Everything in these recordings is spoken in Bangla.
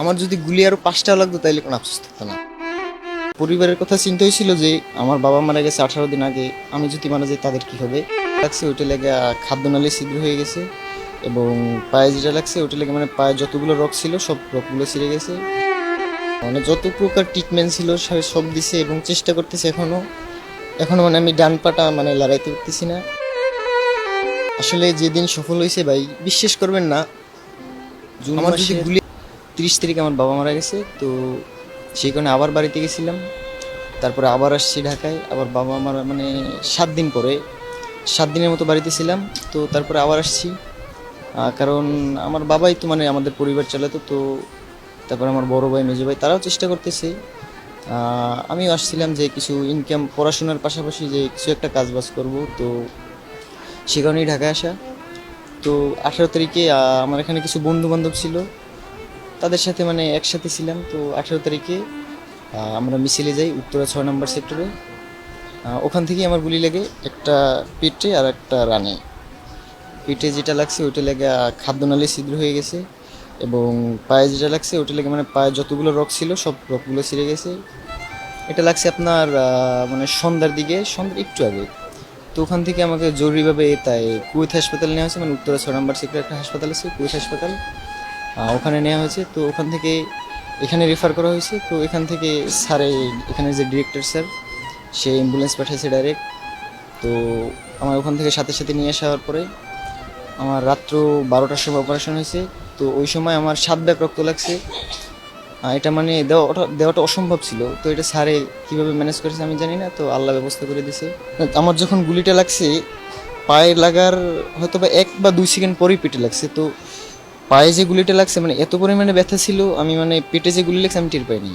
আমার যদি গুলি আরো ৫টাও লাগতো তাইলে কোনো আফসোস থাকতো না। পরিবারের কথা চিন্তা হয়েছিল যে আমার বাবা মারা গেছে ১৮ দিন আগে, আমি যদি মারা যাই তাদের কি হবে। লাগছে ওইটা লেগে খাদ্যনালী ছিদ্র হয়ে গেছে এবং পায়ে যেটা লাগছে ওইটা লেগে মানে পায়ে যতগুলো রক ছিল সব রকগুলো ছিঁড়ে গেছে। মানে যত প্রকার ট্রিটমেন্ট ছিল সব দিছে এবং চেষ্টা করতেছে এখনো এখনো মানে আমি ডান পাটা মানে লড়াইতে উঠতেছি না। আসলে যেদিন সফল হয়েছে ভাই বিশ্বাস করবেন না, জুন আমার যদি গুলি 30 তারিখে আমার বাবা মারা গেছে, তো সেই কারণে আবার বাড়িতে গেছিলাম। তারপরে আবার আসছি ঢাকায়, আবার বাবা মারা মানে 7 দিন পরে 7 দিনের মতো বাড়িতে ছিলাম। তো তারপরে আবার আসছি, কারণ আমার বাবাই তো মানে আমাদের পরিবার চালাতো। তো তারপরে আমার বড় ভাই মেজো ভাই তারাও চেষ্টা করতেছে। আমিও আসছিলাম যে কিছু ইনকাম পড়াশোনার পাশাপাশি যে কিছু একটা কাজবাজ করব, তো সে কারণেই ঢাকায় আসা। তো 18 তারিখে আমার এখানে কিছু বন্ধু বান্ধব ছিল, তাদের সাথে মানে একসাথে ছিলাম। তো 18 তারিখে আমরা মিছিলে যাই উত্তরা 6 নম্বর সেক্টরে। ওখান থেকেই আমার গুলি লেগে একটা পেটে আর একটা রানে। পেটে যেটা লাগছে ওইটা লেগে খাদ্যনালী ছিদ্র হয়ে গেছে এবং পায়ে যেটা লাগছে ওইটা লেগে মানে পায়ে যতগুলো রক ছিল সব রকগুলো ছিঁড়ে গেছে। এটা লাগছে আপনার মানে সন্ধ্যার একটু আগে। তো ওখান থেকে আমাকে জরুরিভাবে তাই কুয়েত হাসপাতালে নেওয়া হয়েছে, মানে উত্তরা 6 নম্বর সেক্টরে একটা হাসপাতাল আছে কুয়েত হাসপাতাল, ওখানে নেওয়া হয়েছে। তো ওখান থেকে এখানে রেফার করা হয়েছে। তো এখান থেকে স্যারে, এখানে যে ডিরেক্টর স্যার, সে অ্যাম্বুলেন্স পাঠিয়েছে ডাইরেক্ট। তো আমার ওখান থেকে সাথে সাথে নিয়ে আসার পরে আমার রাত্র 12টার সময় অপারেশন হয়েছে। তো ওই সময় আমার 7 ব্যাগ রক্ত লাগছে। এটা মানে দেওয়াটা অসম্ভব ছিল। তো এটা স্যারে কীভাবে ম্যানেজ করেছে আমি জানি না, তো আল্লাহ ব্যবস্থা করে দিছে। আমার যখন গুলিটা লাগছে পায়ে লাগার হয়তো বা 1 বা 2 সেকেন্ড পরেই পেটে লাগছে। তো পায়ে যে গুলিটা লাগছে মানে এত পরিমাণে ব্যথা ছিল, আমি মানে পেটে যে গুলি লাগছে আমি টের পাইনি।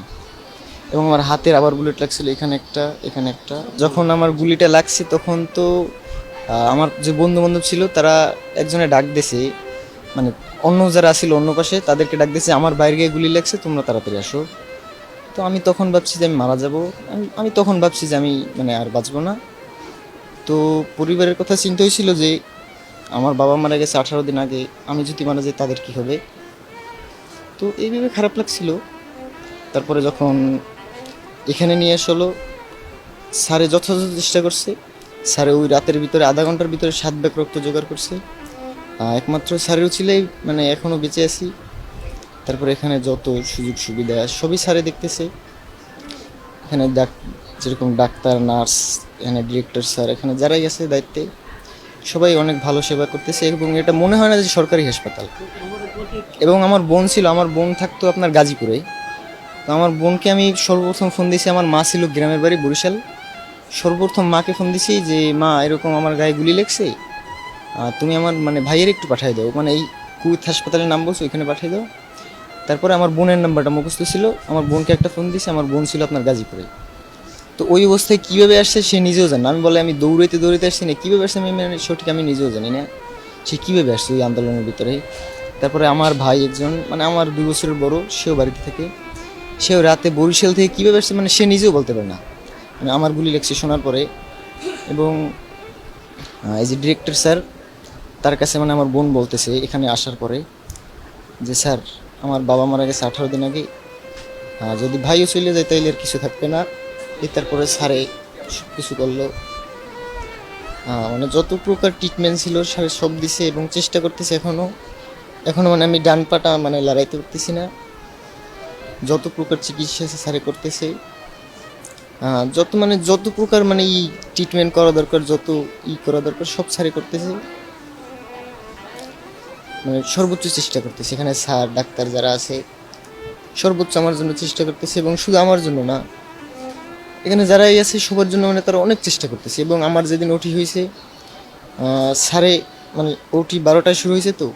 এবং আমার হাতের আবার বুলেট লাগছিল, এখানে একটা এখানে একটা। যখন আমার গুলিটা লাগছে তখন তো আমার যে বন্ধু বান্ধব ছিল তারা একজনে ডাক দিয়েছে, মানে অন্য যারা ছিল অন্য পাশে তাদেরকে ডাক দিয়েছে, আমার বাইরে গিয়ে গুলি লাগছে, তোমরা তাড়াতাড়ি আসো। তো আমি তখন ভাবছি যে আমি মারা যাব। আমি তখন ভাবছি যে আমি মানে আর বাঁচবো না। তো পরিবারের কথা চিন্তা হয়েছিল যে আমার বাবা মারা গেছে 18 দিন আগে, আমি যদি মারা যাই তাদের কি হবে। তো এইভাবে খারাপ লাগছিল। তারপরে যখন এখানে নিয়ে আসলো, স্যারে যথাযথ চেষ্টা করছে। স্যারে ওই রাতের ভিতরে আধা ঘন্টার ভিতরে 7 ব্যাগ রক্ত জোগাড় করছে। একমাত্র স্যারের ছিলেই মানে এখনও বেঁচে আছি। তারপরে এখানে যত সুযোগ সুবিধা সবই স্যারে দেখতেছে। এখানে যেরকম ডাক্তার, নার্স, এখানে ডিরেক্টর স্যার, এখানে যারাই আছে দায়িত্বে সবাই অনেক ভালো সেবা করতেছে এবং এটা মনে হয় না যে সরকারি হাসপাতাল। এবং আমার বোন ছিল, আমার বোন থাকতো আপনার গাজীপুরে। তো আমার বোনকে আমি সর্বপ্রথম ফোন দিয়েছি, আমার মা ছিল গ্রামের বাড়ি বরিশাল। সর্বপ্রথম মাকে ফোন দিছি যে মা এরকম আমার গায়ে গুলি লেগছে, তুমি আমার মানে ভাইয়ের একটু পাঠিয়ে দাও, মানে এই কুয়েত হাসপাতালের নাম বলছো ওইখানে পাঠিয়ে দাও। তারপরে আমার বোনের নাম্বারটা মুখস্থ ছিল, আমার বোনকে একটা ফোন দিয়েছি, আমার বোন ছিল আপনার গাজীপুরে। তো ওই অবস্থায় কীভাবে আসছে সে নিজেও জানে না। আমি বলে আমি দৌড়াইতে দৌড়াইতে আসছি না, কীভাবে আসছে আমি মানে সঠিক আমি নিজেও জানি না সে কীভাবে আসছে ওই আন্দোলনের ভিতরে। তারপরে আমার ভাই একজন মানে আমার 2 বছরের বড়, সেও বাড়িতে থাকে, সেও রাতে বরিশাল থেকে কীভাবে আসছে মানে সে নিজেও বলতে পারে না। মানে আমার গুলি লেগছে শোনার পরে। এবং এই যে ডিরেক্টর স্যার, তার কাছে মানে আমার বোন বলতেছে এখানে আসার পরে যে স্যার আমার বাবা মারা গেছে 18 দিন আগে, যদি ভাইও চলে যায় তাইলে আর কিছু থাকবে না। তারপরে স্যারে সব কিছু করলো, মানে যত প্রকার ট্রিটমেন্ট ছিল সব দিছে এবং চেষ্টা করতেছে এখনো এখনো মানে আমি ডান পাটা মানে লড়াইতে উঠতেছি না। যত প্রকার চিকিৎসা আছে স্যারে করতেছে, যত প্রকার মানে ট্রিটমেন্ট করা দরকার, যত করা দরকার সব স্যারে করতেছে, মানে সর্বোচ্চ চেষ্টা করতেছে। এখানে স্যার ডাক্তার যারা আছে সর্বোচ্চ আমার জন্য চেষ্টা করতেছে এবং শুধু আমার জন্য না, এখানে যারাই আছে সবার জন্য মানে তারা অনেক চেষ্টা করতেছে। এবং আমার যেদিন ওটি হয়েছে স্যারে মানে ওটি 12টায় শুরু হয়েছে, তো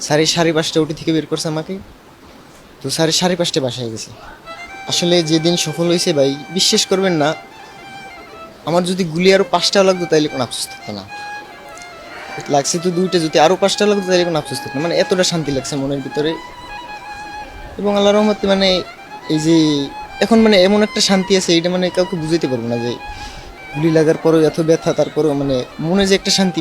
স্যারে 5:30 ওটি থেকে বের করছে আমাকে। তো স্যারে 5:30 বাসায় গেছে। আসলে যেদিন সফল হয়েছে ভাই বিশ্বাস করবেন না, আমার যদি গুলি আরও 5টাও লাগতো তাইলে কোনো আফসোস থাকতো না। লাগছে তো 2টা, যদি আরও 5টা লাগতো তাইলে কোনো আফসোস থাকতো না। মানে এতটা শান্তি লাগছে মনের ভিতরে। এবং আল্লাহর রহমতে মানে এই যে এখন মানে এমন একটা শান্তি আছে, এইটা মানে কাউকে বুঝাইতে পারবো না যে গুলি লাগার পরেও এত ব্যথা, তারপরেও মানে মনে যে একটা শান্তি।